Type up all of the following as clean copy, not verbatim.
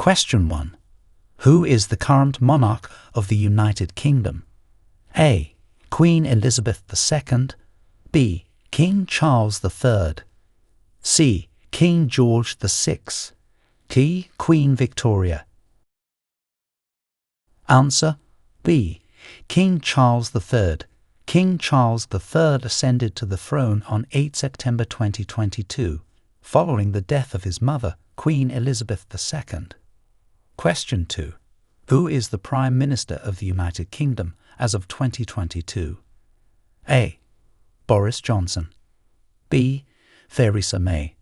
Question 1. Who is the current monarch of the United Kingdom? A. Queen Elizabeth II. B. King Charles III. C. King George VI. D. Queen Victoria. Answer: B. King Charles III. King Charles III ascended to the throne on 8 September 2022, following the death of his mother, Queen Elizabeth II. Question 2. Who is the Prime Minister of the United Kingdom as of 2022? A. Boris Johnson. B. Theresa May.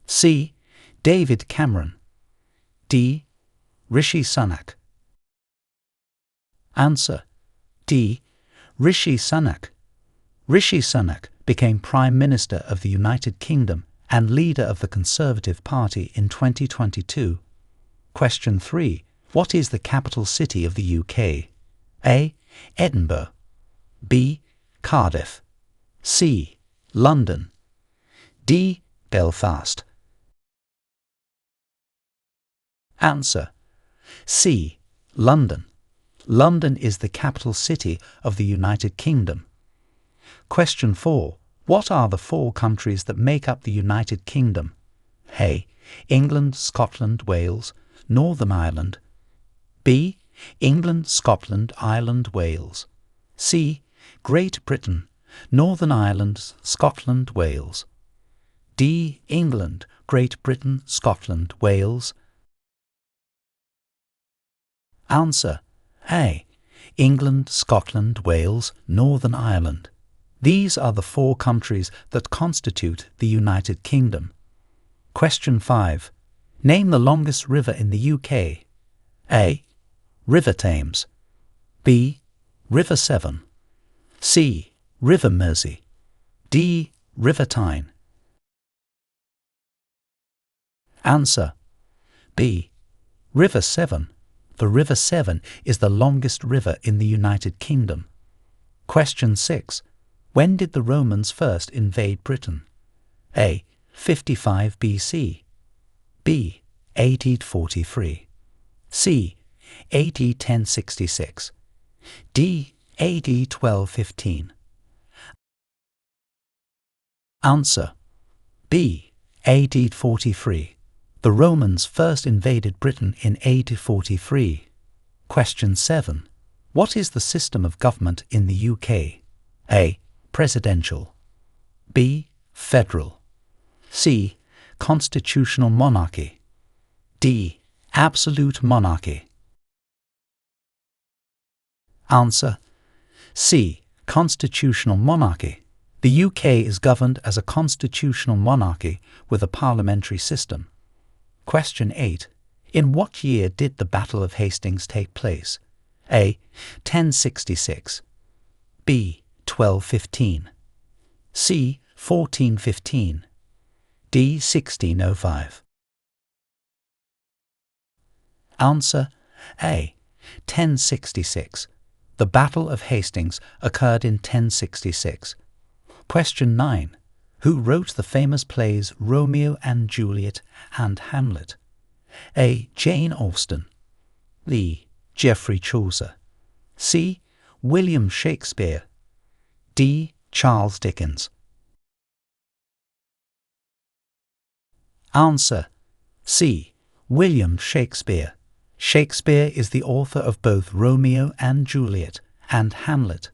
C. David Cameron. D. Rishi Sunak. Answer: D. Rishi Sunak. Rishi Sunak became Prime Minister of the United Kingdom and leader of the Conservative Party in 2022. Question 3. What is the capital city of the UK? A. Edinburgh. B. Cardiff. C. London. D. Belfast. Answer: C. London. London is the capital city of the United Kingdom. Question 4. What are the 4 countries that make up the United Kingdom? A. England, Scotland, Wales, Northern Ireland. B. England, Scotland, Ireland, Wales. C. Great Britain, Northern Ireland, Scotland, Wales. D. England, Great Britain, Scotland, Wales. Answer: A. England, Scotland, Wales, Northern Ireland. These are the 4 countries that constitute the United Kingdom. Question 5. Name the longest river in the UK. A. River Thames. B. River Severn. C. River Mersey. D. River Tyne. Answer: B. River Severn. The River Severn is the longest river in the United Kingdom. Question 6. When did the Romans first invade Britain? A. 55 BC. B. AD 43. C. AD 1066. D. AD 1215. Answer: B. AD 43. The Romans first invaded Britain in AD 43. Question 7. What is the system of government in the UK? A. Presidential. B. Federal. C. Constitutional monarchy. D. Absolute monarchy. Answer: C. Constitutional monarchy. The UK is governed as a constitutional monarchy with a parliamentary system. Question 8. In what year did the Battle of Hastings take place? A. 1066. B. 1215. C. 1415. D. 1605. Answer: A. 1066. The Battle of Hastings occurred in 1066. Question 9. Who wrote the famous plays Romeo and Juliet and Hamlet? A. Jane Austen. B. Geoffrey Chaucer. C. William Shakespeare. D. Charles Dickens. Answer: C. William Shakespeare. Shakespeare is the author of both Romeo and Juliet and Hamlet.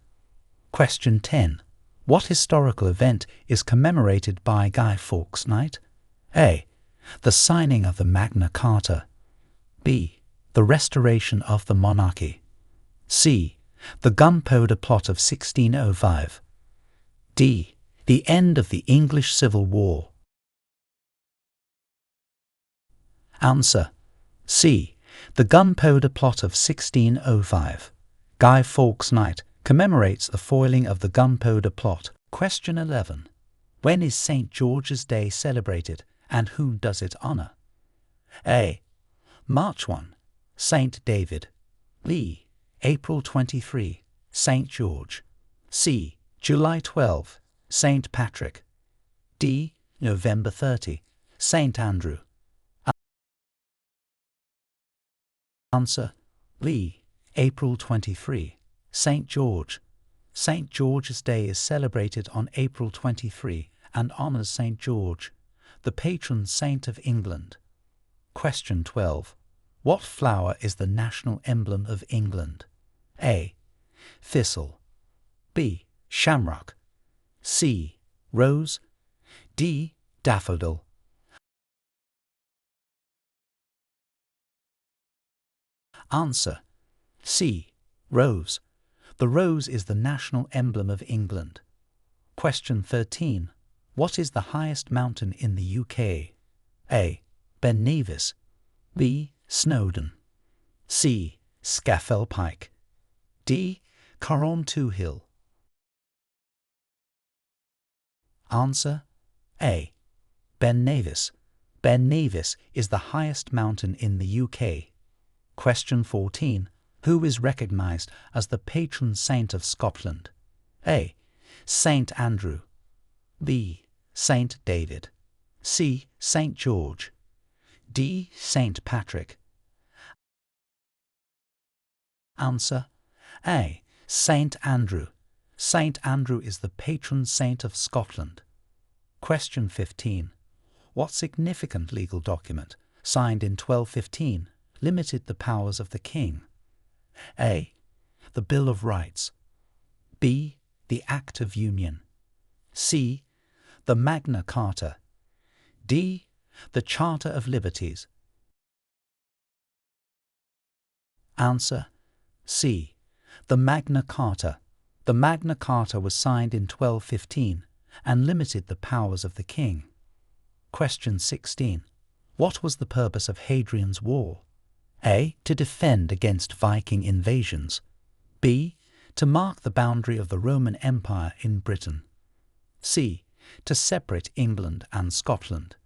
Question 10. What historical event is commemorated by Guy Fawkes Night? A. The signing of the Magna Carta. B. The restoration of the monarchy. C. The Gunpowder Plot of 1605. D. The end of the English Civil War. Answer: C. The Gunpowder Plot of 1605. Guy Fawkes Night commemorates the foiling of the Gunpowder Plot. Question 11. When is St. George's Day celebrated and whom does it honour? A. March 1, St. David. B. April 23, St. George. C. July 12, St. Patrick. D. November 30, St. Andrew. Answer: B. April 23. St. George. St. George's Day is celebrated on April 23 and honours St. George, the patron saint of England. Question 12. What flower is the national emblem of England? A. Thistle. B. Shamrock. C. Rose. D. Daffodil. Answer: C. Rose. The rose is the national emblem of England. Question 13. What is the highest mountain in the UK? A. Ben Nevis. B. Snowdon. C. Scafell Pike. D. Carron-Two Hill. Answer: A. Ben Nevis. Ben Nevis is the highest mountain in the UK. Question 14. Who is recognised as the patron saint of Scotland? A. Saint Andrew. B. Saint David. C. Saint George. D. Saint Patrick. Answer: A. Saint Andrew. Saint Andrew is the patron saint of Scotland. Question 15. What significant legal document, signed in 1215, limited the powers of the king? A. The Bill of Rights. B. The Act of Union. C. The Magna Carta. D. The Charter of Liberties. Answer: C. The Magna Carta. The Magna Carta was signed in 1215 and limited the powers of the king. Question 16. What was the purpose of Hadrian's Wall? A. To defend against Viking invasions. B. To mark the boundary of the Roman Empire in Britain. C. To separate England and Scotland.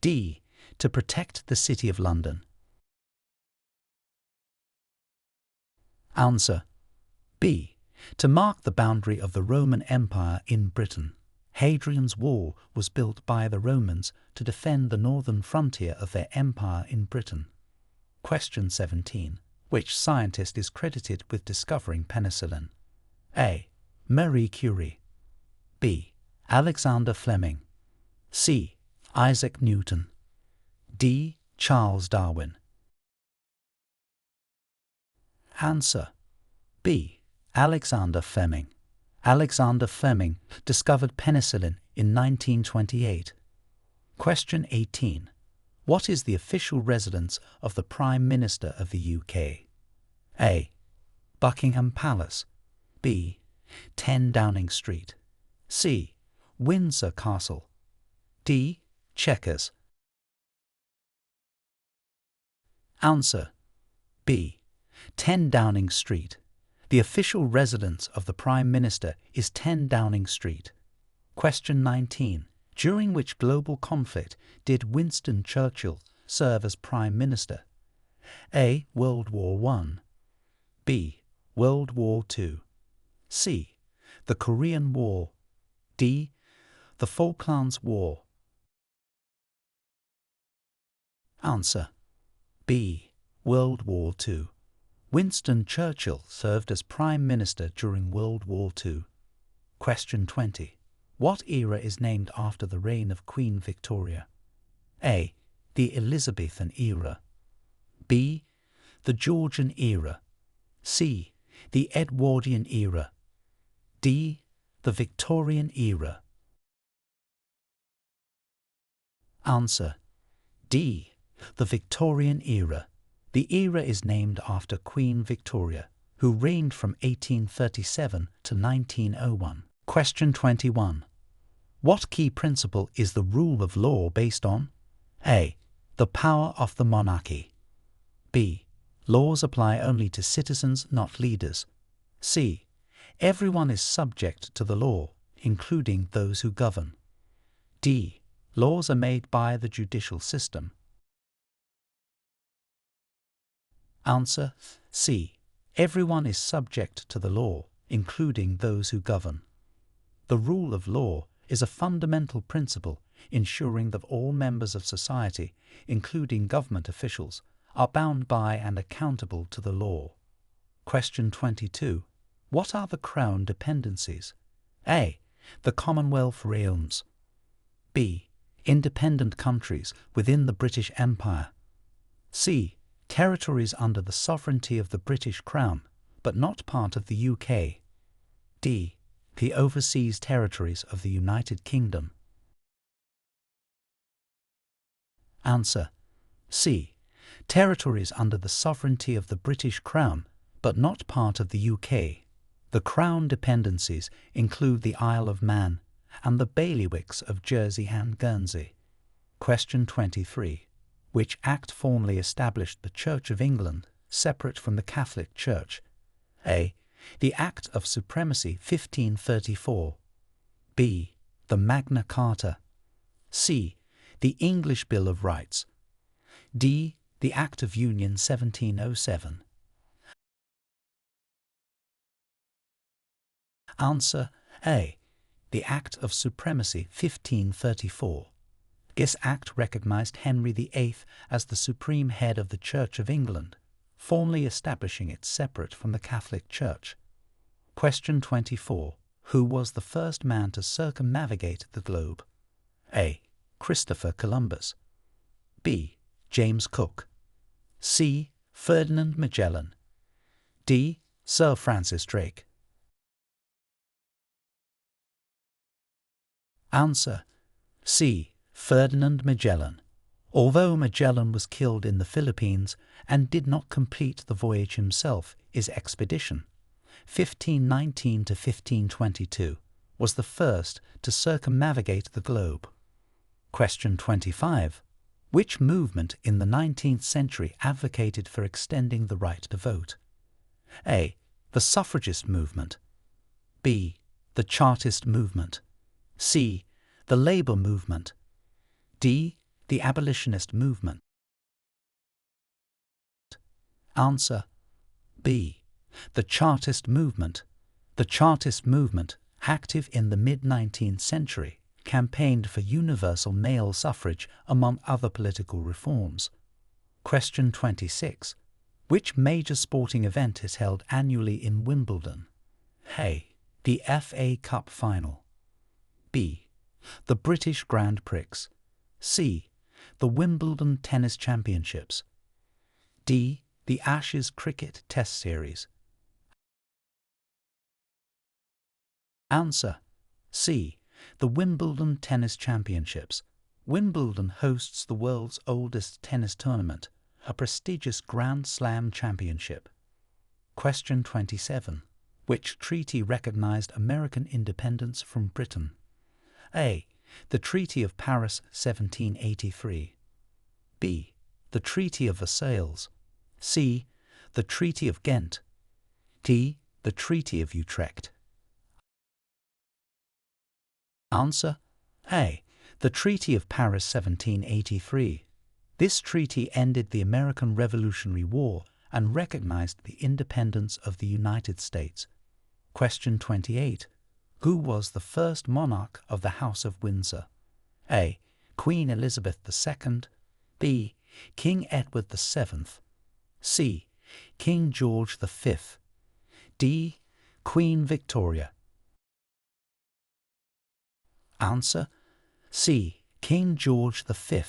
D. To protect the City of London. Answer: B. To mark the boundary of the Roman Empire in Britain. Hadrian's Wall was built by the Romans to defend the northern frontier of their empire in Britain. Question 17. Which scientist is credited with discovering penicillin? A. Marie Curie. B. Alexander Fleming. C. Isaac Newton. D. Charles Darwin. Answer: B. Alexander Fleming. Alexander Fleming discovered penicillin in 1928. Question 18. What is the official residence of the Prime Minister of the UK? A. Buckingham Palace. B. 10 Downing Street. C. Windsor Castle. D. Chequers. Answer: B. 10 Downing Street. The official residence of the Prime Minister is 10 Downing Street. Question 19. During which global conflict did Winston Churchill serve as Prime Minister? A. World War I. B. World War II. C. The Korean War. D. The Falklands War. Answer: B. World War II. Winston Churchill served as Prime Minister during World War II. Question 20. What era is named after the reign of Queen Victoria? A. The Elizabethan era. B. The Georgian era. C. The Edwardian era. D. The Victorian era. Answer: D. The Victorian era. The era is named after Queen Victoria, who reigned from 1837 to 1901. Question 21. What key principle is the rule of law based on? A. The power of the monarchy. B. Laws apply only to citizens, not leaders. C. Everyone is subject to the law, including those who govern. D. Laws are made by the judicial system. Answer: C. Everyone is subject to the law, including those who govern. The rule of law is a fundamental principle ensuring that all members of society, including government officials, are bound by and accountable to the law. Question 22. What are the Crown dependencies? A. The Commonwealth realms. B. Independent countries within the British Empire. C. Territories under the sovereignty of the British Crown, but not part of the UK. D. The overseas territories of the United Kingdom. Answer. C. Territories under the sovereignty of the British Crown, but not part of the UK. The Crown dependencies include the Isle of Man and the bailiwicks of Jersey and Guernsey. Question 23. Which Act formally established the Church of England separate from the Catholic Church? A. The Act of Supremacy 1534. B. The Magna Carta. C. The English Bill of Rights. D. The Act of Union 1707. Answer. A. The Act of Supremacy 1534. This act recognized Henry VIII as the supreme head of the Church of England, formally establishing it separate from the Catholic Church. Question 24. Who was the first man to circumnavigate the globe? A. Christopher Columbus. B. James Cook. C. Ferdinand Magellan. D. Sir Francis Drake. Answer. C. Ferdinand Magellan. Although Magellan was killed in the Philippines and did not complete the voyage himself, his expedition, 1519 to 1522, was the first to circumnavigate the globe. Question 25. Which movement in the 19th century advocated for extending the right to vote? A. The suffragist movement. B. The Chartist movement. C. The Labour movement. D. The abolitionist movement. Answer. B. The Chartist movement. The Chartist movement, active in the mid-19th century, campaigned for universal male suffrage among other political reforms. Question 26. Which major sporting event is held annually in Wimbledon? A. The FA Cup Final. B. The British Grand Prix. C. The Wimbledon Tennis Championships. D. The Ashes Cricket Test Series. Answer. C. The Wimbledon Tennis Championships. Wimbledon hosts the world's oldest tennis tournament, a prestigious Grand Slam championship. Question 27. Which treaty recognized American independence from Britain? A. The Treaty of Paris 1783. B. The Treaty of Versailles. C. The Treaty of Ghent. D. The Treaty of Utrecht. Answer. A. The Treaty of Paris 1783. This treaty ended the American Revolutionary War and recognized the independence of the United States. Question 28. Who was the first monarch of the House of Windsor? A. Queen Elizabeth II. B. King Edward VII. C. King George V. D. Queen Victoria. Answer. C. King George V.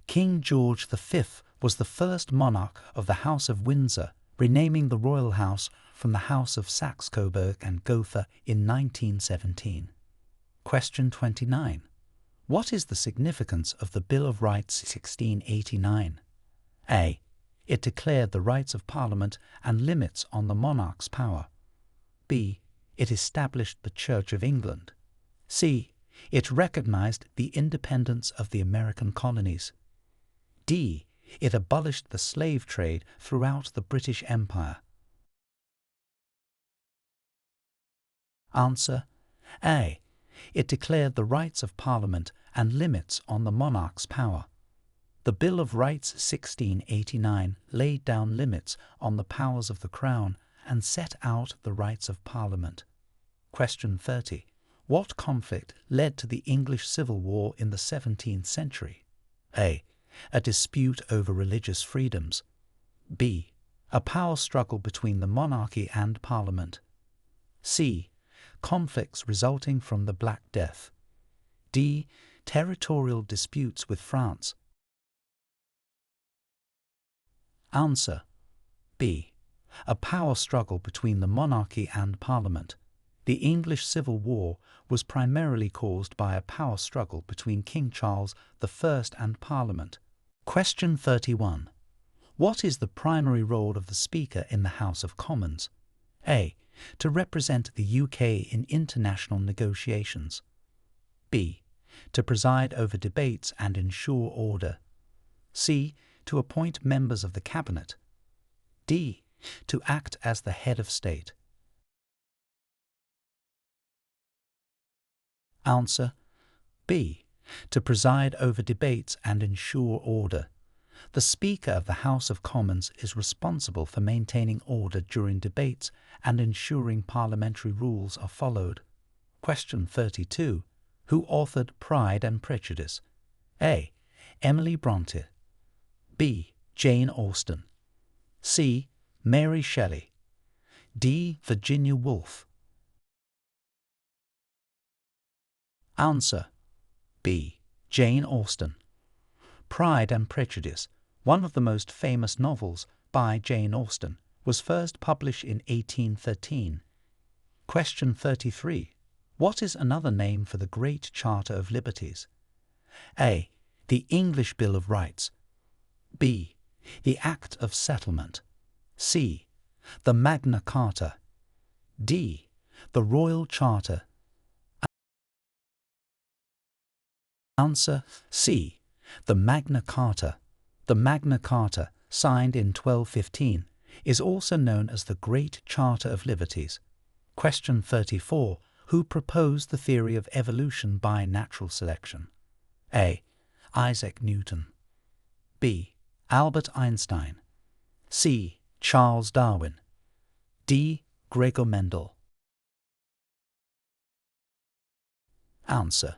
King George V was the first monarch of the House of Windsor, renaming the royal house from the House of Saxe-Coburg and Gotha in 1917. Question 29. What is the significance of the Bill of Rights 1689? A. It declared the rights of Parliament and limits on the monarch's power. B. It established the Church of England. C. It recognized the independence of the American colonies. D. It abolished the slave trade throughout the British Empire. Answer. A. It declared the rights of Parliament and limits on the monarch's power. The Bill of Rights 1689 laid down limits on the powers of the Crown and set out the rights of Parliament. Question 30. What conflict led to the English Civil War in the 17th century? A. A dispute over religious freedoms. B. A power struggle between the monarchy and parliament. C. Conflicts resulting from the Black Death. D. Territorial disputes with France. Answer: B. A power struggle between the monarchy and parliament. The English Civil War was primarily caused by a power struggle between King Charles I and Parliament. Question 31. What is the primary role of the Speaker in the House of Commons? A. To represent the UK in international negotiations. B. To preside over debates and ensure order. C. To appoint members of the Cabinet. D. To act as the head of state. Answer: B. To preside over debates and ensure order. The Speaker of the House of Commons is responsible for maintaining order during debates and ensuring parliamentary rules are followed. Question 32. Who authored Pride and Prejudice? A. Emily Bronte. B. Jane Austen. C. Mary Shelley. D. Virginia Woolf. Answer: B. Jane Austen. Pride and Prejudice, one of the most famous novels by Jane Austen, was first published in 1813. Question 33. What is another name for the Great Charter of Liberties? A. The English Bill of Rights. B. The Act of Settlement. C. The Magna Carta. D. The Royal Charter. Answer: C. The Magna Carta. The Magna Carta, signed in 1215, is also known as the Great Charter of Liberties. Question 34. Who proposed the theory of evolution by natural selection? A. Isaac Newton. B. Albert Einstein. C. Charles Darwin. D. Gregor Mendel. Answer: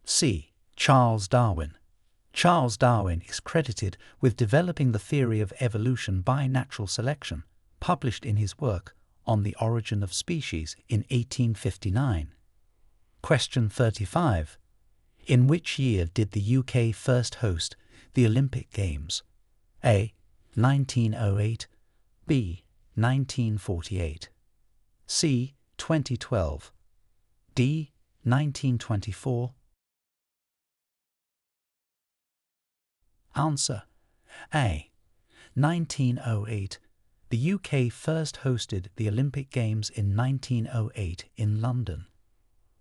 C. Charles Darwin. Charles Darwin is credited with developing the theory of evolution by natural selection, published in his work On the Origin of Species in 1859. Question 35. In which year did the UK first host the Olympic Games? A. 1908. B. 1948. C. 2012. D. 1924. Answer: A. 1908. The UK first hosted the Olympic Games in 1908 in London.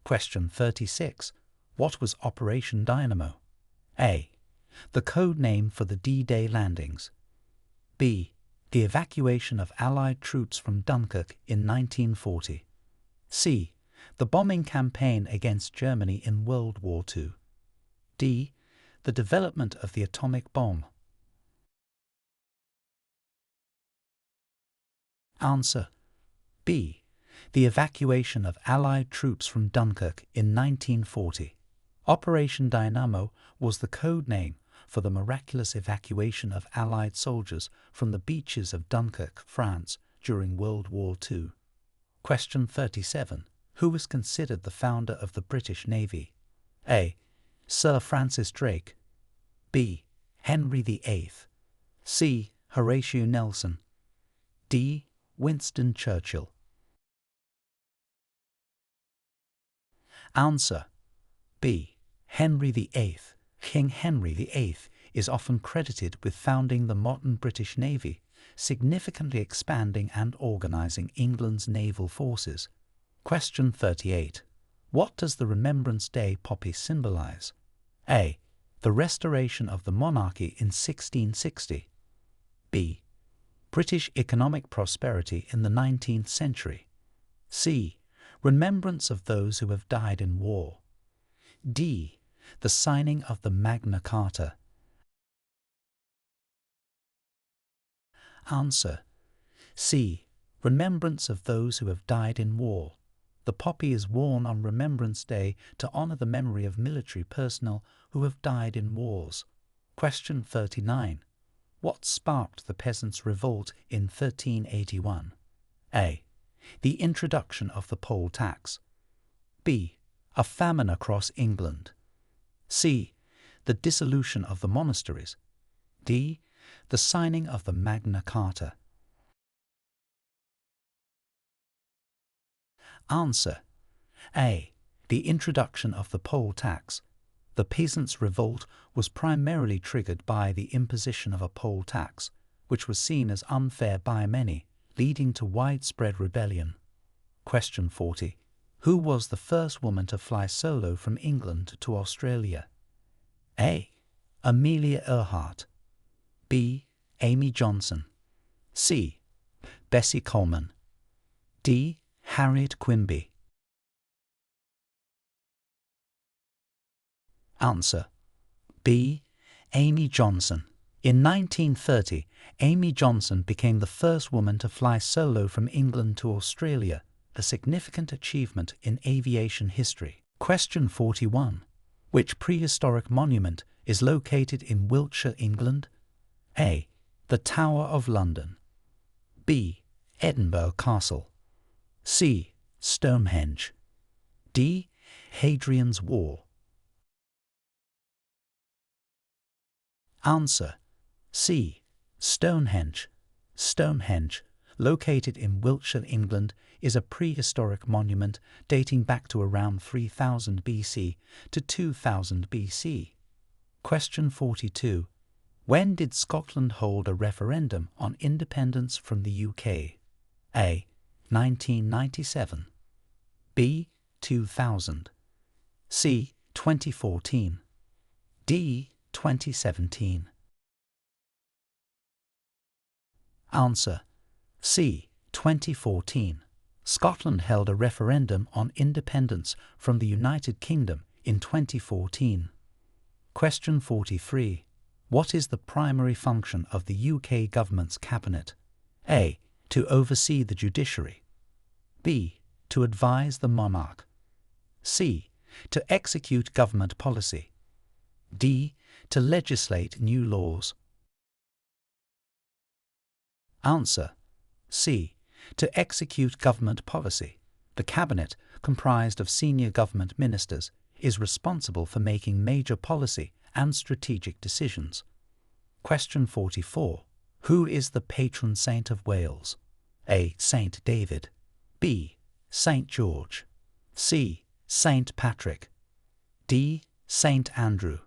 Question 36. What was Operation Dynamo? A. The code name for the D-Day landings. B. The evacuation of Allied troops from Dunkirk in 1940. C. The bombing campaign against Germany in World War II. D. The development of the atomic bomb. Answer: B. The evacuation of Allied troops from Dunkirk in 1940. Operation Dynamo was the code name for the miraculous evacuation of Allied soldiers from the beaches of Dunkirk, France, during World War II. Question 37. Who was considered the founder of the British Navy? A. Sir Francis Drake. B. Henry VIII. C. Horatio Nelson. D. Winston Churchill. Answer: B. Henry VIII. King Henry VIII is often credited with founding the modern British Navy, significantly expanding and organising England's naval forces. Question 38. What does the Remembrance Day poppy symbolise? A. The restoration of the monarchy in 1660. B. British economic prosperity in the 19th century. C. Remembrance of those who have died in war. D. The signing of the Magna Carta. Answer: C. Remembrance of those who have died in war. The poppy is worn on Remembrance Day to honour the memory of military personnel who have died in wars. Question 39. What sparked the peasants' revolt in 1381? A. The introduction of the poll tax. B. A famine across England. C. The dissolution of the monasteries. D. The signing of the Magna Carta. Answer: A. The introduction of the poll tax. The peasants' revolt was primarily triggered by the imposition of a poll tax, which was seen as unfair by many, leading to widespread rebellion. Question 40. Who was the first woman to fly solo from England to Australia? A. Amelia Earhart. B. Amy Johnson. C. Bessie Coleman. D. Harriet Quimby. Answer: B. Amy Johnson. In 1930, Amy Johnson became the first woman to fly solo from England to Australia, a significant achievement in aviation history. Question 41. Which prehistoric monument is located in Wiltshire, England? A. The Tower of London. B. Edinburgh Castle. C. Stonehenge. D. Hadrian's Wall. Answer: C. Stonehenge. Stonehenge, located in Wiltshire, England, is a prehistoric monument dating back to around 3000 BC to 2000 BC. Question 42. When did Scotland hold a referendum on independence from the UK? A. 1997. B. 2000. C. 2014. D. 2017. Answer: C. 2014. Scotland held a referendum on independence from the United Kingdom in 2014. Question 43. What is the primary function of the UK government's cabinet? A. To oversee the judiciary. B. To advise the monarch. C. To execute government policy. D. To legislate new laws. Answer: C. To execute government policy. The cabinet, comprised of senior government ministers, is responsible for making major policy and strategic decisions. Question 44. Who is the patron saint of Wales? A. Saint David. B. Saint George. C. Saint Patrick. D. Saint Andrew.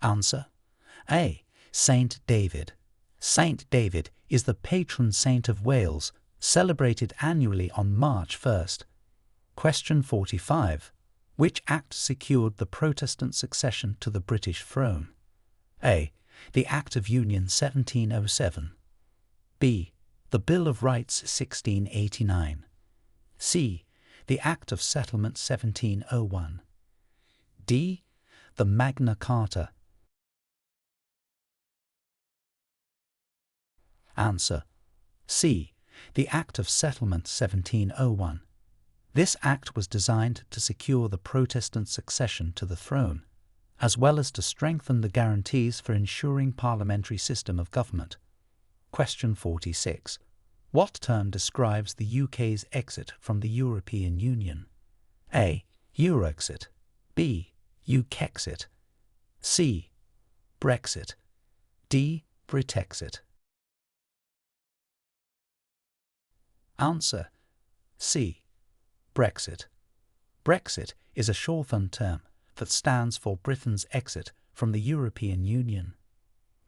Answer: A. Saint David. Saint David is the patron saint of Wales, celebrated annually on March 1st. Question 45. Which act secured the Protestant succession to the British throne? A. The Act of Union 1707. B. The Bill of Rights 1689. C. The Act of Settlement 1701. D. The Magna Carta. Answer: C. The Act of Settlement 1701. This act was designed to secure the Protestant succession to the throne, as well as to strengthen the guarantees for ensuring parliamentary system of government. Question 46. What term describes the UK's exit from the European Union? A. Eurexit. B. UKexit. C. Brexit. D. Britexit. Answer: C. Brexit. Brexit is a shorthand term that stands for Britain's exit from the European Union.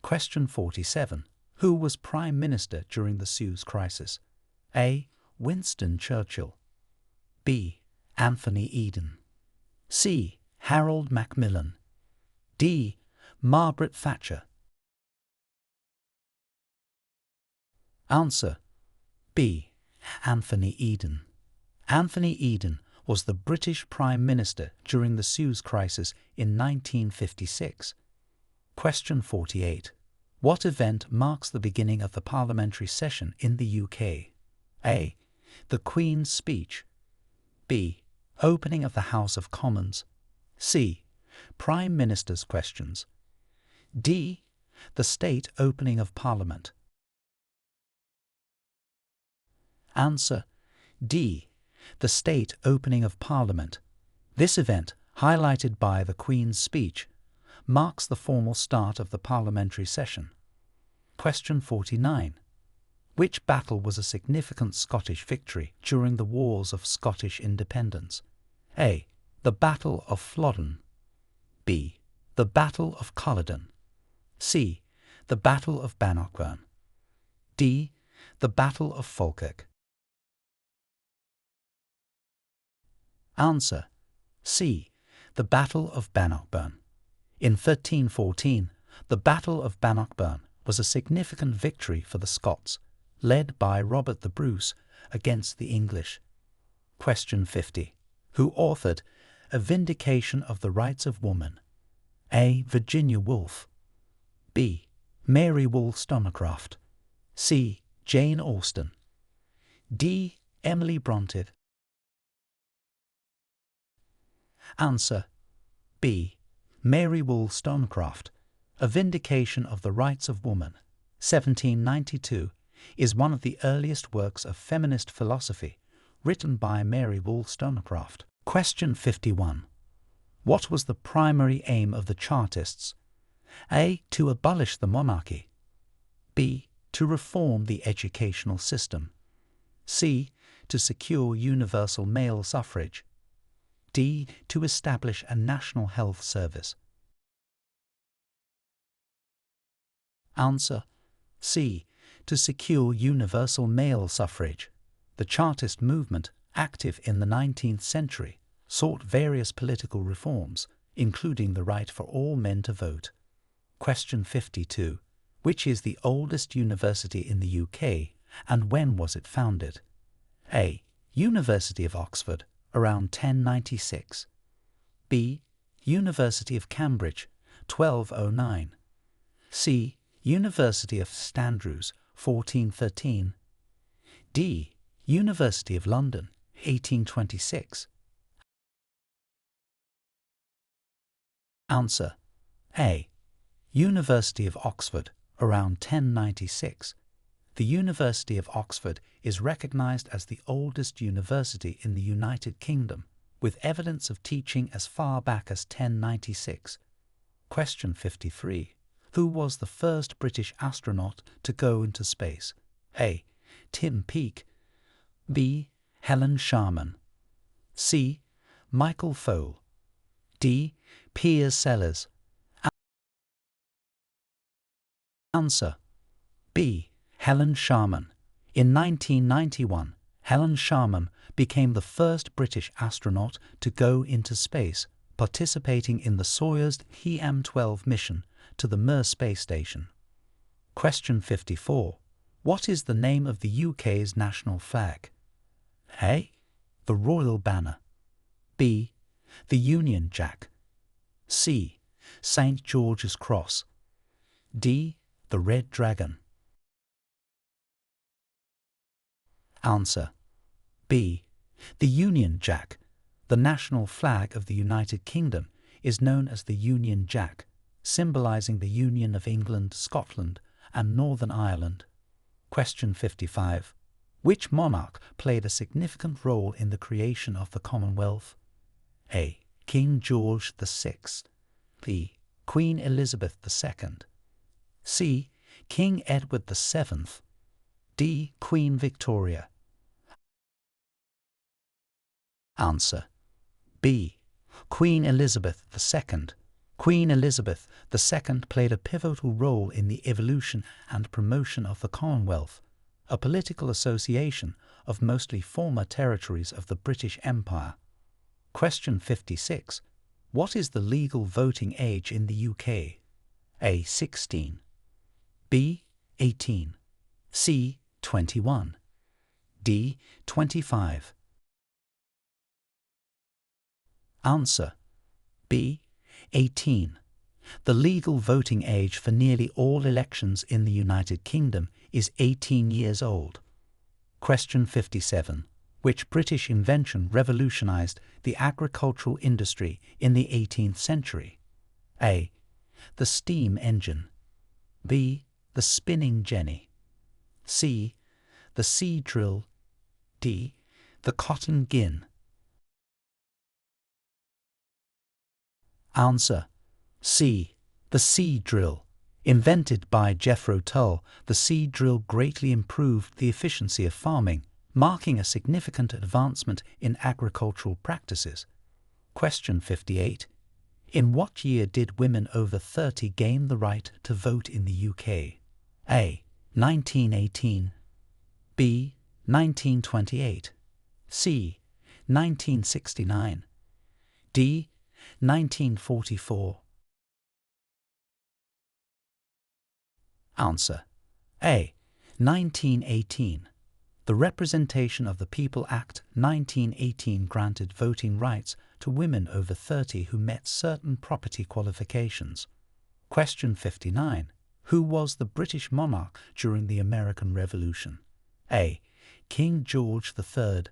Question 47. Who was Prime Minister during the Suez Crisis? A. Winston Churchill. B. Anthony Eden. C. Harold Macmillan. D. Margaret Thatcher. Answer: B. Anthony Eden. Anthony Eden was the British Prime Minister during the Suez Crisis in 1956. Question 48. What event marks the beginning of the parliamentary session in the UK? A. The Queen's Speech. B. Opening of the House of Commons. C. Prime Minister's Questions. D. The state opening of Parliament. Answer D. The state opening of Parliament. This event, highlighted by the Queen's speech, marks the formal start of the parliamentary session. Question 49. Which battle was a significant Scottish victory during the Wars of Scottish Independence? A. The Battle of Flodden. B. The Battle of Culloden. C. The Battle of Bannockburn. D. The Battle of Falkirk. Answer C. The Battle of Bannockburn. In 1314, the Battle of Bannockburn was a significant victory for the Scots, led by Robert the Bruce against the English. Question 50. Who authored A Vindication of the Rights of Woman? A. Virginia Woolf. B. Mary Wollstonecraft. C. Jane Austen. D. Emily Brontë. Answer B. Mary Wollstonecraft. A Vindication of the Rights of Woman, 1792, is one of the earliest works of feminist philosophy written by Mary Wollstonecraft. Question 51. What was the primary aim of the Chartists? A. To abolish the monarchy. B. To reform the educational system. C. To secure universal male suffrage. D. To establish a national health service. Answer C. To secure universal male suffrage. The Chartist movement, active in the 19th century, sought various political reforms, including the right for all men to vote. Question 52. Which is the oldest university in the UK, and when was it founded? A. University of Oxford, around 1096. B. University of Cambridge, 1209. C. University of St Andrews, 1413. D. University of London, 1826. Answer A. University of Oxford, around 1096. The University of Oxford is recognized as the oldest university in the United Kingdom, with evidence of teaching as far back as 1096. Question 53. Who was the first British astronaut to go into space? A. Tim Peake. B. Helen Sharman. C. Michael Foale. D. Piers Sellers. Answer B. Helen Sharman. In 1991, Helen Sharman became the first British astronaut to go into space, participating in the Soyuz TM-12 mission to the Mir space station. Question 54. What is the name of the UK's national flag? A. The Royal Banner. B. The Union Jack. C. St. George's Cross. D. The Red Dragon. Answer B. The Union Jack. The national flag of the United Kingdom is known as the Union Jack, symbolising the union of England, Scotland and Northern Ireland. Question 55. Which monarch played a significant role in the creation of the Commonwealth? A. King George VI. B. Queen Elizabeth II. C. King Edward VII. D. Queen Victoria. Answer B. Queen Elizabeth II. Queen Elizabeth II played a pivotal role in the evolution and promotion of the Commonwealth, a political association of mostly former territories of the British Empire. Question 56. What is the legal voting age in the UK? A. 16. B. 18. C. 21. D. 25. Answer B. 18. The legal voting age for nearly all elections in the United Kingdom is 18 years old. Question 57. Which British invention revolutionized the agricultural industry in the 18th century? A. The steam engine. B. The spinning jenny. C. The sea drill. D. The cotton gin. Answer: C. The sea drill. Invented by Jethro Tull, the sea drill greatly improved the efficiency of farming, marking a significant advancement in agricultural practices. Question 58. In what year did women over 30 gain the right to vote in the UK? A. 1918. B. 1928. C. 1969. D. 1944. Answer: A. 1918. The Representation of the People Act 1918 granted voting rights to women over 30 who met certain property qualifications. Question 59. Who was the British monarch during the American Revolution? A. King George III.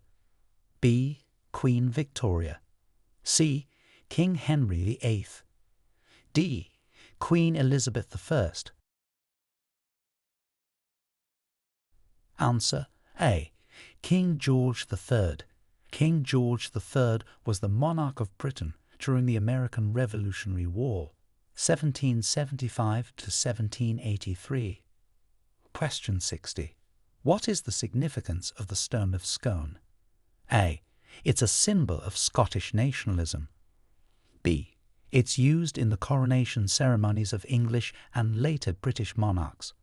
B. Queen Victoria. C. King Henry VIII. D. Queen Elizabeth I. Answer: A. King George III. King George III was the monarch of Britain during the American Revolutionary War, 1775 to 1783. Question 60. What is the significance of the Stone of Scone? A. It's a symbol of Scottish nationalism. B. It's used in the coronation ceremonies of English and later British monarchs.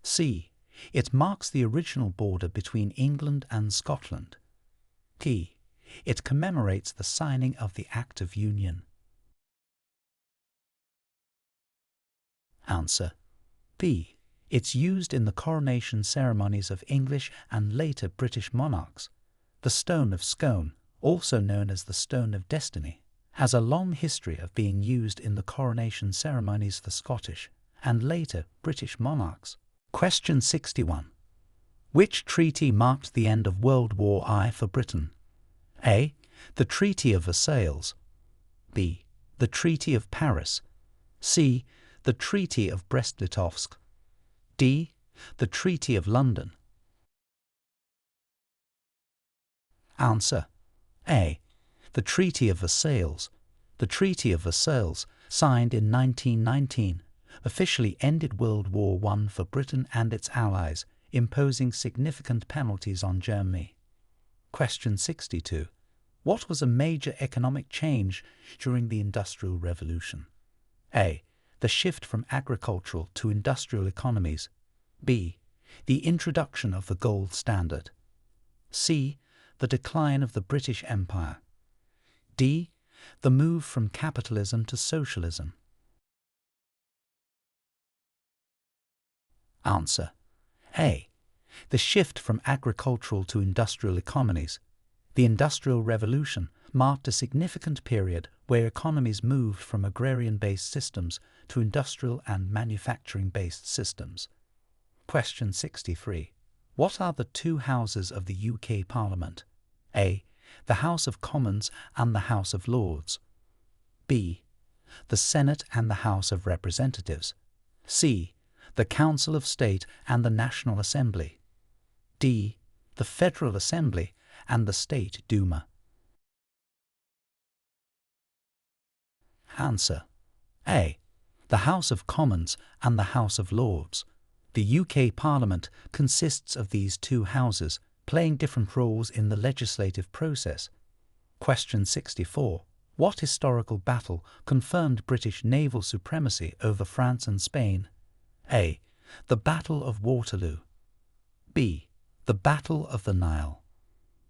C. It marks the original border between England and Scotland. D. It commemorates the signing of the Act of Union. Answer: B. It's used in the coronation ceremonies of English and later British monarchs. The Stone of Scone, also known as the Stone of Destiny, has a long history of being used in the coronation ceremonies for Scottish and later British monarchs. Question 61. Which treaty marked the end of World War I for Britain? A. The Treaty of Versailles. B. The Treaty of Paris. C. The Treaty of Brest-Litovsk. D. The Treaty of London. Answer: A. The Treaty of Versailles. The Treaty of Versailles, signed in 1919, officially ended World War I for Britain and its allies, imposing significant penalties on Germany. Question 62. What was a major economic change during the Industrial Revolution? A. The shift from agricultural to industrial economies. B. The introduction of the gold standard. C. The decline of the British Empire. D. The move from capitalism to socialism. Answer: A. The shift from agricultural to industrial economies. The Industrial Revolution marked a significant period where economies moved from agrarian-based systems to industrial and manufacturing-based systems. Question 63. What are the two houses of the UK Parliament? A. The House of Commons and the House of Lords. B. The Senate and the House of Representatives. C. The Council of State and the National Assembly. D. The Federal Assembly and the State Duma. Answer: A. The House of Commons and the House of Lords. The UK Parliament consists of these two houses, playing different roles in the legislative process. Question 64. What historical battle confirmed British naval supremacy over France and Spain? A. The Battle of Waterloo. B. The Battle of the Nile.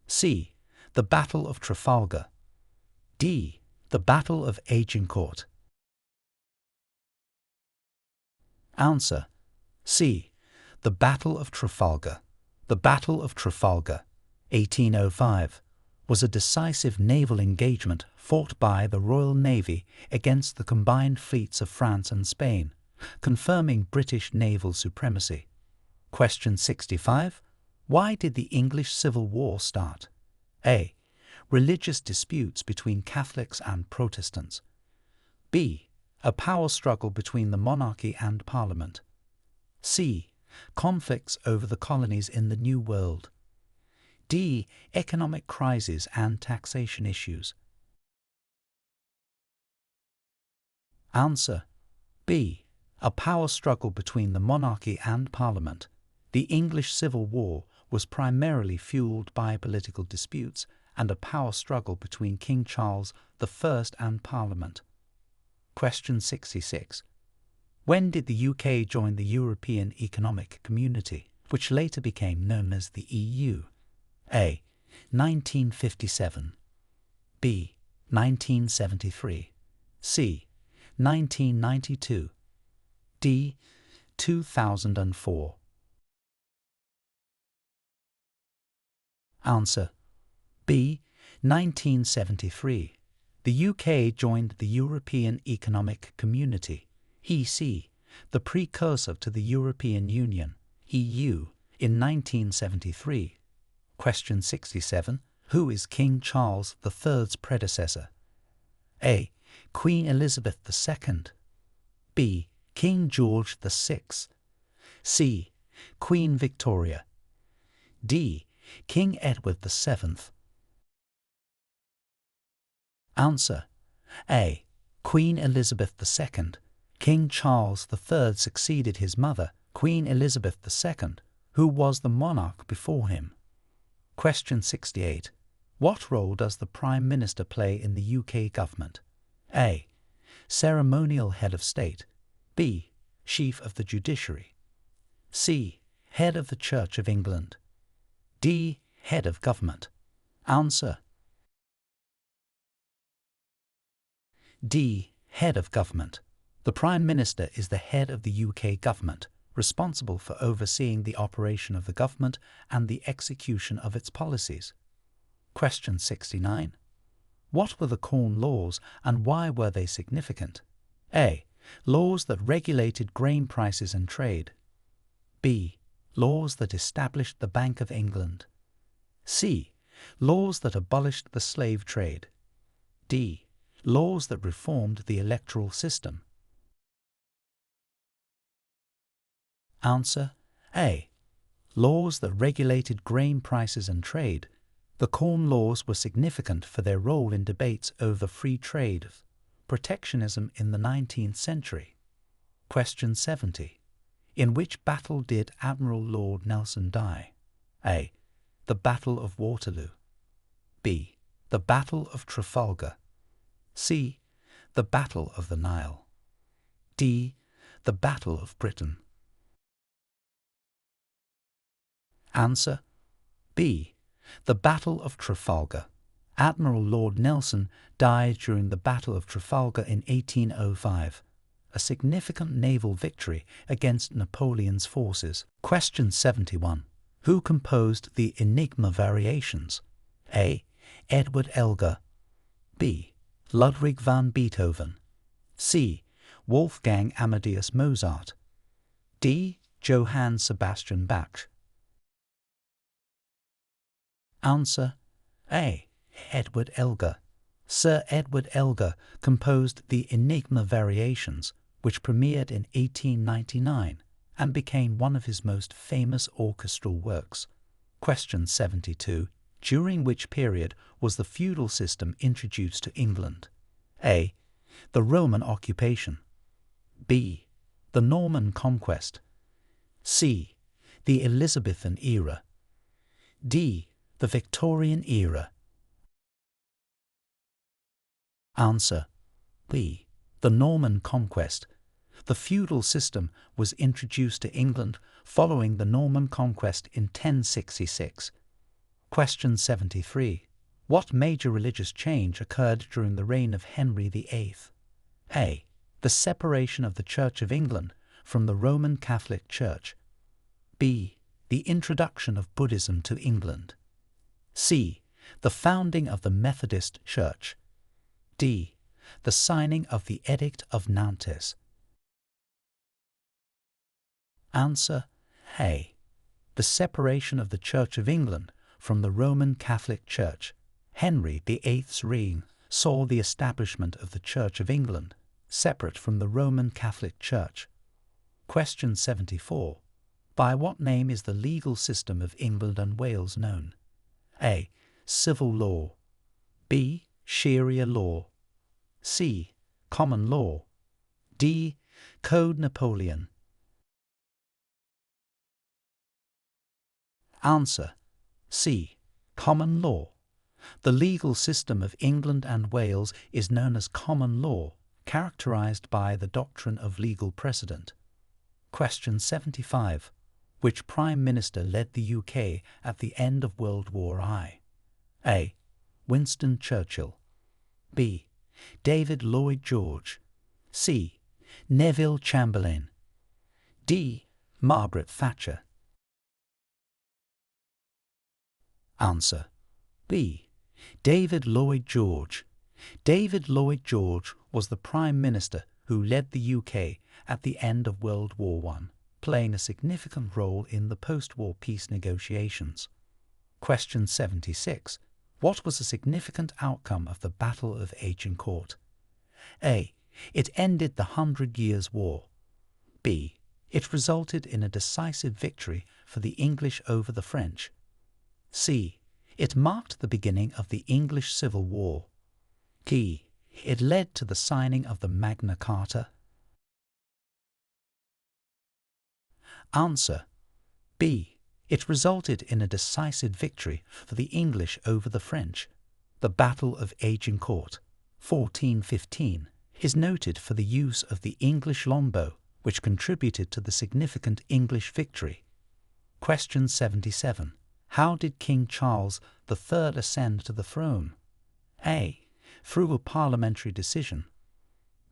C. The Battle of Trafalgar. D. The Battle of Agincourt. Answer: C. The Battle of Trafalgar. The Battle of Trafalgar, 1805, was a decisive naval engagement fought by the Royal Navy against the combined fleets of France and Spain, confirming British naval supremacy. Question 65. Why did the English Civil War start? A. Religious disputes between Catholics and Protestants. B. A power struggle between the monarchy and parliament. C. Conflicts over the colonies in the New World. D. Economic crises and taxation issues. Answer B. A power struggle between the monarchy and parliament. The English Civil War was primarily fueled by political disputes and a power struggle between King Charles I and Parliament. Question 66. When did the UK join the European Economic Community, which later became known as the EU? A. 1957. B. 1973. C. 1992. D. 2004. Answer B. 1973. The UK joined the European Economic Community, EC, the precursor to the European Union, EU, in 1973. Question 67. Who is King Charles III's predecessor? A. Queen Elizabeth II. B. King George VI. C. Queen Victoria. D. King Edward VII. Answer A. Queen Elizabeth II. King Charles III succeeded his mother, Queen Elizabeth II, who was the monarch before him. Question 68. What role does the Prime Minister play in the UK government? A. Ceremonial head of state. B. Chief of the judiciary. C. Head of the Church of England. D. Head of government. Answer D. Head of government. The Prime Minister is the head of the UK government, responsible for overseeing the operation of the government and the execution of its policies. Question 69. What were the Corn Laws and why were they significant? A. Laws that regulated grain prices and trade. B. Laws that established the Bank of England. C. Laws that abolished the slave trade. D. Laws that reformed the electoral system. Answer A. Laws that regulated grain prices and trade. The Corn Laws were significant for their role in debates over free trade, protectionism in the 19th century. Question 70. In which battle did Admiral Lord Nelson die? A. The Battle of Waterloo. B. The Battle of Trafalgar. C. The Battle of the Nile. D. The Battle of Britain. Answer B. The Battle of Trafalgar. Admiral Lord Nelson died during the Battle of Trafalgar in 1805, a significant naval victory against Napoleon's forces. Question 71. Who composed the Enigma variations? A. Edward Elgar. B. Ludwig van Beethoven. C. Wolfgang Amadeus Mozart. D. Johann Sebastian Bach. Answer A. Edward Elgar. Sir Edward Elgar composed the Enigma variations, which premiered in 1899 and became one of his most famous orchestral works. Question 72. During which period was the feudal system introduced to England? A. The Roman occupation. B. The Norman conquest. C. The Elizabethan era. D. The Victorian era. Answer B. The Norman conquest. The feudal system was introduced to England following the Norman conquest in 1066. Question 73. What major religious change occurred during the reign of Henry VIII? A. The separation of the Church of England from the Roman Catholic Church. B. The introduction of Buddhism to England. C. The founding of the Methodist Church. D. The signing of the Edict of Nantes. Answer A. The separation of the Church of England from the Roman Catholic Church. Henry VIII's reign saw the establishment of the Church of England separate from the Roman Catholic Church. Question 74. By what name is the legal system of England and Wales known? A. Civil law. B. Sharia law. C. Common law. D. Code Napoleon. Answer. C. Common law. The legal system of England and Wales is known as common law, characterized by the doctrine of legal precedent. Question 75. Which Prime Minister led the UK at the end of World War I? A. Winston Churchill. B. David Lloyd George. C. Neville Chamberlain. D. Margaret Thatcher. Answer. B. David Lloyd George. David Lloyd George was the Prime Minister who led the UK at the end of World War I, playing a significant role in the post-war peace negotiations. Question 76. What was the significant outcome of the Battle of Agincourt? A. It ended the 100 Years' War. B. It resulted in a decisive victory for the English over the French. C. It marked the beginning of the English Civil War. D. It led to the signing of the Magna Carta. Answer. B. It resulted in a decisive victory for the English over the French. The Battle of Agincourt, 1415, is noted for the use of the English longbow, which contributed to the significant English victory. Question 77. How did King Charles III ascend to the throne? A. Through a parliamentary decision.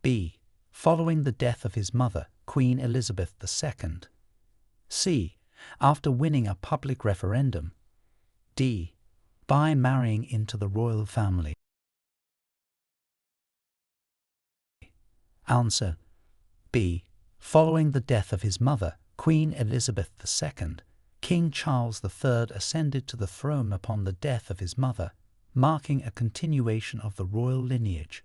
B. Following the death of his mother, Queen Elizabeth II. C. After winning a public referendum. D. By marrying into the royal family. Answer. B. Following the death of his mother, Queen Elizabeth II. King Charles III ascended to the throne upon the death of his mother, marking a continuation of the royal lineage.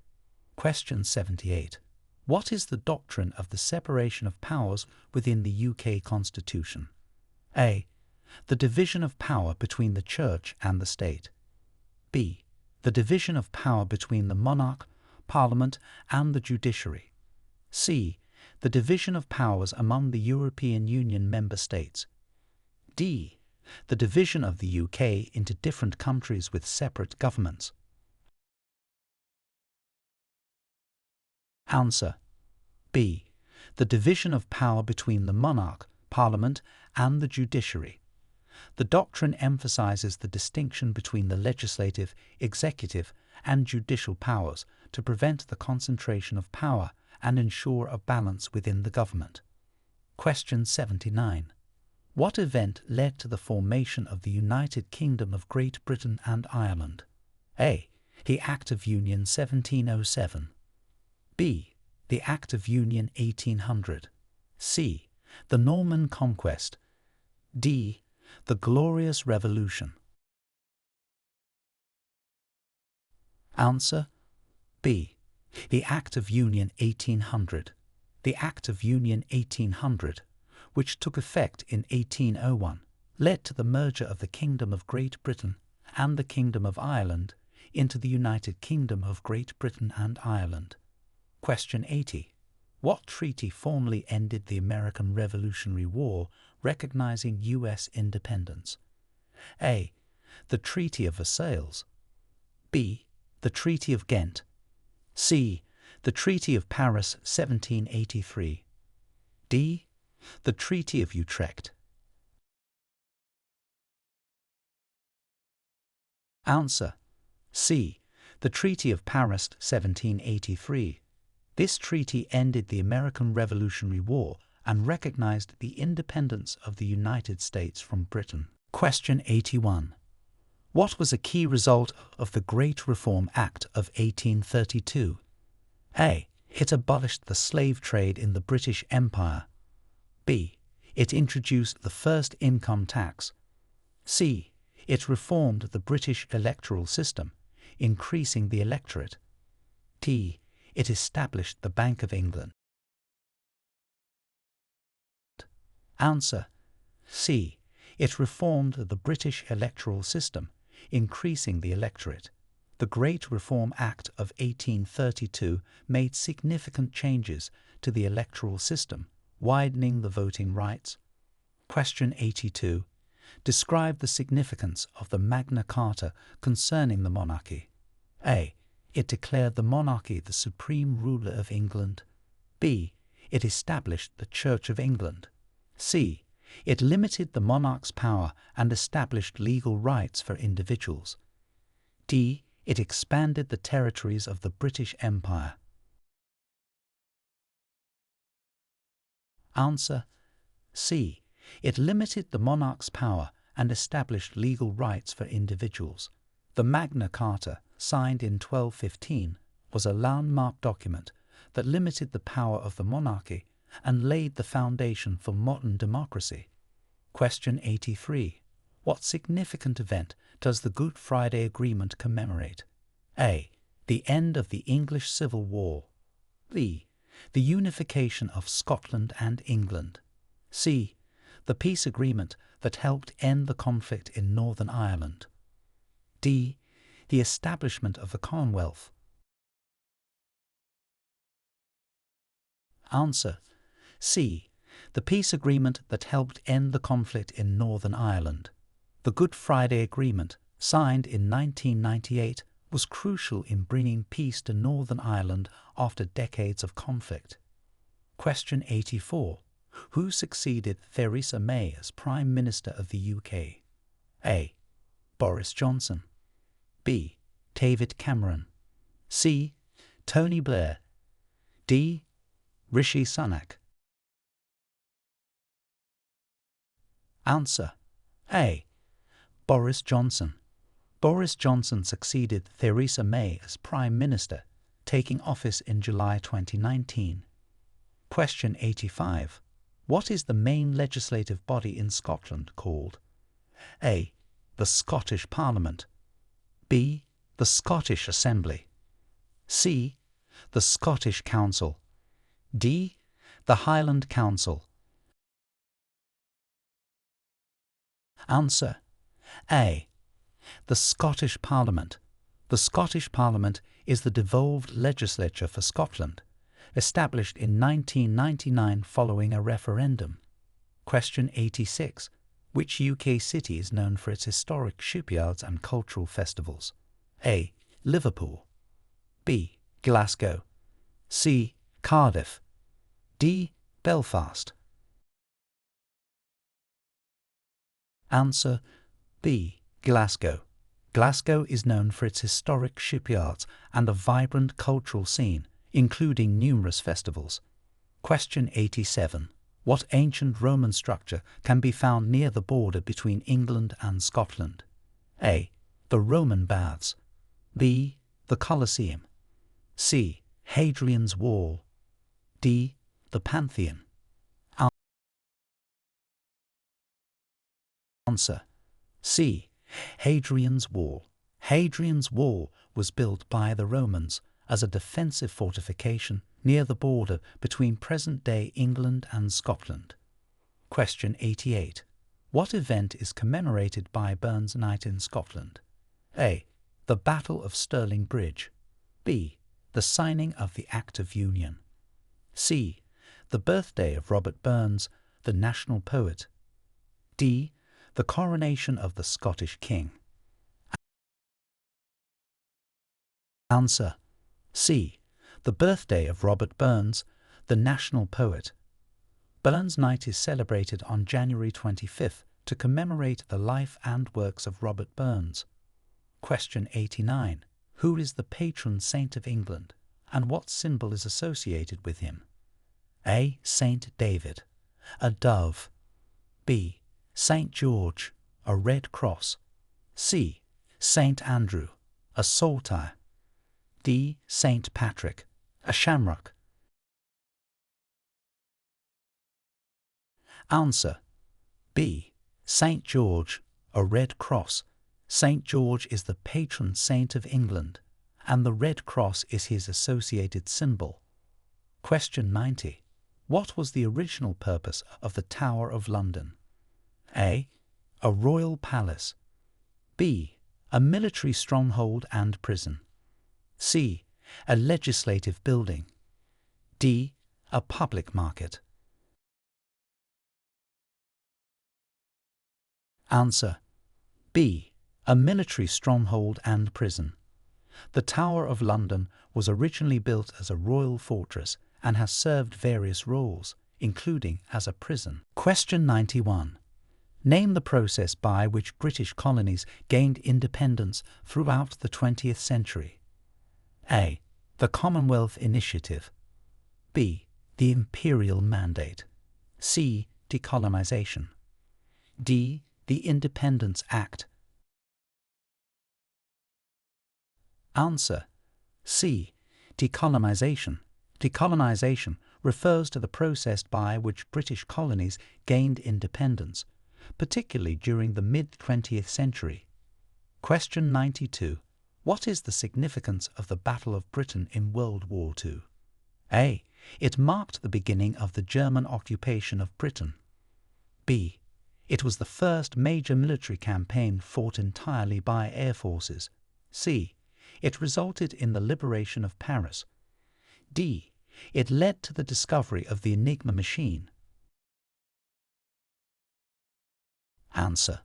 Question 78. What is the doctrine of the separation of powers within the UK Constitution? A. The division of power between the Church and the State. B. The division of power between the monarch, Parliament, and the judiciary. C. The division of powers among the European Union member states. D. The division of the UK into different countries with separate governments. Answer. B. The division of power between the monarch, Parliament, and the judiciary. The doctrine emphasizes the distinction between the legislative, executive, and judicial powers to prevent the concentration of power and ensure a balance within the government. Question 79. What event led to the formation of the United Kingdom of Great Britain and Ireland? A. The Act of Union 1707. B. The Act of Union 1800. C. The Norman Conquest. D. The Glorious Revolution. Answer. B. The Act of Union 1800. The Act of Union 1800, which took effect in 1801, led to the merger of the Kingdom of Great Britain and the Kingdom of Ireland into the United Kingdom of Great Britain and Ireland. Question 80. What treaty formally ended the American Revolutionary War, recognizing U.S. independence? A. The Treaty of Versailles. B. The Treaty of Ghent. C. The Treaty of Paris 1783. D. The Treaty of Utrecht. Answer. C. The Treaty of Paris 1783. This treaty ended the American Revolutionary War and recognized the independence of the United States from Britain. Question 81. What was a key result of the Great Reform Act of 1832? A. It abolished the slave trade in the British Empire. B. It introduced the first income tax. C. It reformed the British electoral system, increasing the electorate. D. It established the Bank of England. Answer C. It reformed the British electoral system, increasing the electorate. The Great Reform Act of 1832 made significant changes to the electoral system, widening the voting rights. Question 82. Describe the significance of the Magna Carta concerning the monarchy. A. It declared the monarchy the supreme ruler of England. B. It established the Church of England. C. It limited the monarch's power and established legal rights for individuals. D. It expanded the territories of the British Empire. Answer C. It limited the monarch's power and established legal rights for individuals. The Magna Carta, signed in 1215, was a landmark document that limited the power of the monarchy and laid the foundation for modern democracy. Question 83. What significant event does the Good Friday Agreement commemorate? A. The end of the English Civil War. B. The unification of Scotland and England. C. The peace agreement that helped end the conflict in Northern Ireland. D. The establishment of the Commonwealth. Answer C. The peace agreement that helped end the conflict in Northern Ireland. The Good Friday Agreement, signed in 1998, was crucial in bringing peace to Northern Ireland after decades of conflict. Question 84. Who succeeded Theresa May as Prime Minister of the UK? A. Boris Johnson. B. David Cameron. C. Tony Blair. D. Rishi Sunak. Answer A. Boris Johnson. Boris Johnson succeeded Theresa May as Prime Minister, taking office in July 2019. Question 85. What is the main legislative body in Scotland called? A. The Scottish Parliament. B. The Scottish Assembly. C. The Scottish Council. D. The Highland Council. Answer A. The Scottish Parliament. The Scottish Parliament is the devolved legislature for Scotland, established in 1999 following a referendum. Question 86. Which UK city is known for its historic shipyards and cultural festivals? A. Liverpool. B. Glasgow. C. Cardiff. D. Belfast. Answer B. Glasgow. Glasgow is known for its historic shipyards and a vibrant cultural scene, including numerous festivals. Question 87. What ancient Roman structure can be found near the border between England and Scotland? A. The Roman Baths. B. The Colosseum. C. Hadrian's Wall. D. The Pantheon. Answer C. Hadrian's Wall. Hadrian's Wall was built by the Romans as a defensive fortification near the border between present-day England and Scotland. Question 88. What event is commemorated by Burns Night in Scotland? A. The Battle of Stirling Bridge. B. The signing of the Act of Union. C. The birthday of Robert Burns, the national poet. D. The coronation of the Scottish king. Answer C. The birthday of Robert Burns, the national poet. Burns Night is celebrated on January 25th to commemorate the life and works of Robert Burns. Question 89. Who is the patron saint of England, and what symbol is associated with him? A. Saint David, a dove. B. Saint George, a red cross. C. Saint Andrew, a saltire. D. Saint Patrick, a shamrock. Answer B. Saint George, a red cross. Saint George is the patron saint of England and the Red Cross is his associated symbol. Question 90. What was the original purpose of the Tower of London? A. A royal palace. B. A military stronghold and prison. C. A legislative building. D. A public market. Answer. B. A military stronghold and prison. The Tower of London was originally built as a royal fortress and has served various roles, including as a prison. Question 91. Name the process by which British colonies gained independence throughout the 20th century. A. The Commonwealth Initiative. B. The Imperial Mandate. C. Decolonization. D. The Independence Act. Answer. C. Decolonization. Decolonization refers to the process by which British colonies gained independence, particularly during the mid-20th century. Question 92. What is the significance of the Battle of Britain in World War II? A. It marked the beginning of the German occupation of Britain. B. It was the first major military campaign fought entirely by air forces. C. It resulted in the liberation of Paris. D. It led to the discovery of the Enigma machine. Answer.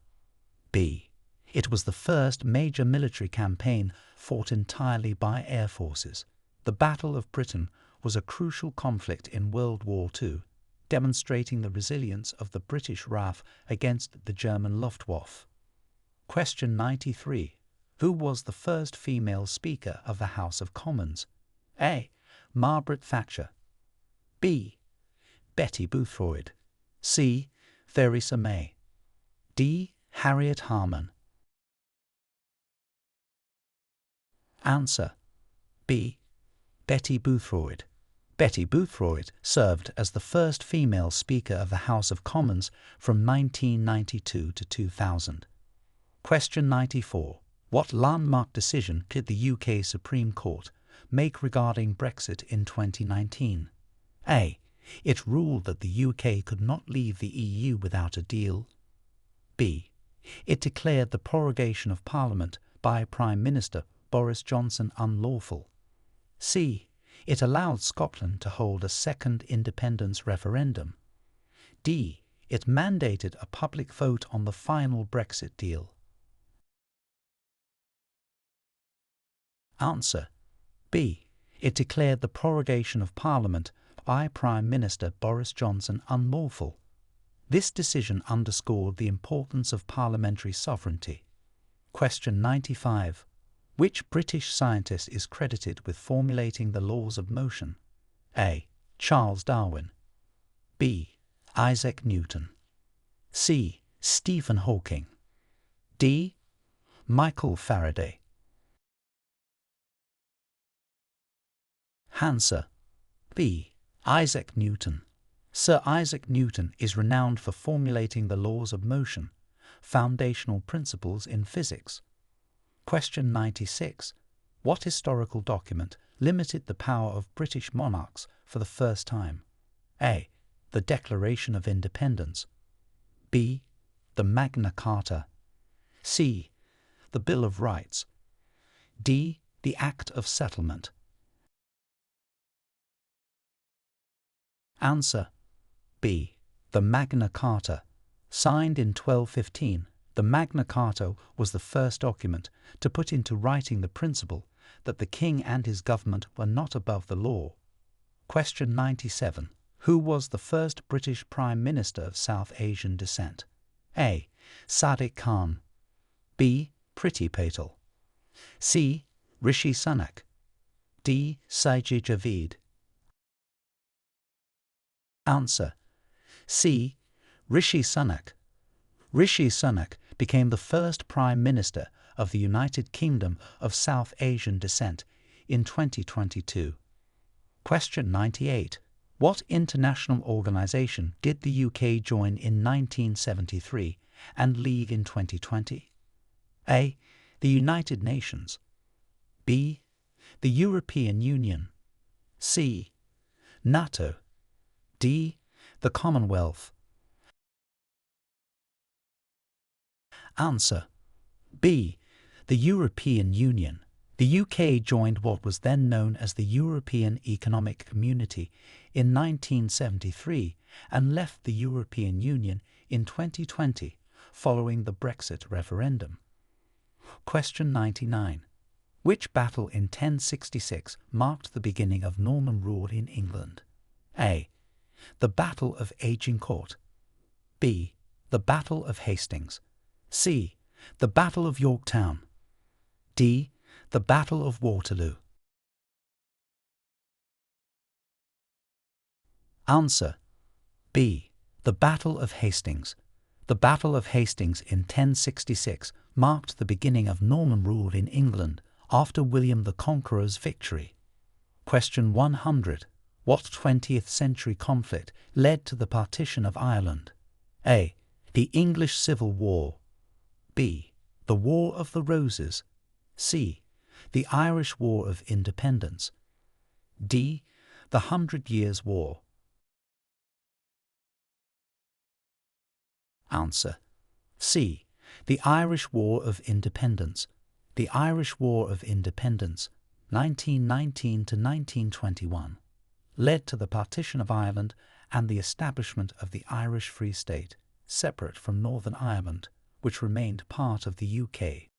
B. It was the first major military campaign fought entirely by air forces. The Battle of Britain was a crucial conflict in World War II, demonstrating the resilience of the British RAF against the German Luftwaffe. Question 93. Who was the first female Speaker of the House of Commons? A. Margaret Thatcher. B. Betty Boothroyd. C. Theresa May. D. Harriet Harman. Answer. B. Betty Boothroyd. Betty Boothroyd served as the first female Speaker of the House of Commons from 1992 to 2000. Question 94. What landmark decision did the UK Supreme Court make regarding Brexit in 2019? A. It ruled that the UK could not leave the EU without a deal. B. It declared the prorogation of Parliament by Prime Minister Boris Johnson unlawful. C. It allowed Scotland to hold a second independence referendum. D. It mandated a public vote on the final Brexit deal. Answer. B. It declared the prorogation of Parliament by Prime Minister Boris Johnson unlawful. This decision underscored the importance of parliamentary sovereignty. Question 95. Which British scientist is credited with formulating the laws of motion? A. Charles Darwin. B. Isaac Newton. C. Stephen Hawking. D. Michael Faraday. Answer. B. Isaac Newton. Sir Isaac Newton is renowned for formulating the laws of motion, foundational principles in physics. Question 96. What historical document limited the power of British monarchs for the first time? A. The Declaration of Independence. B. The Magna Carta. C. The Bill of Rights. D. The Act of Settlement. Answer. B. The Magna Carta. Signed in 1215, the Magna Carta was the first document to put into writing the principle that the king and his government were not above the law. Question 97. Who was the first British Prime Minister of South Asian descent? A. Sadiq Khan. B. Priti Patel. C. Rishi Sunak. D. Sajid Javid. Answer. C. Rishi Sunak. Rishi Sunak became the first Prime Minister of the United Kingdom of South Asian descent in 2022. Question 98. What international organisation did the UK join in 1973 and leave in 2020? A. The United Nations. B. The European Union. C. NATO. D. The Commonwealth. Answer. B. The European Union. The UK joined what was then known as the European Economic Community in 1973 and left the European Union in 2020 following the Brexit referendum. Question 99. Which battle in 1066 marked the beginning of Norman rule in England? A. The Battle of Agincourt. B. The Battle of Hastings. C. The Battle of Yorktown. D. The Battle of Waterloo. Answer. B. The Battle of Hastings. The Battle of Hastings in 1066 marked the beginning of Norman rule in England after William the Conqueror's victory. Question 100. What 20th century conflict led to the partition of Ireland? A. The English Civil War. B. The War of the Roses. C. The Irish War of Independence. D. The 100 Years' War. Answer. C. The Irish War of Independence. The Irish War of Independence, 1919 to 1921, led to the partition of Ireland and the establishment of the Irish Free State, separate from Northern Ireland, which remained part of the UK.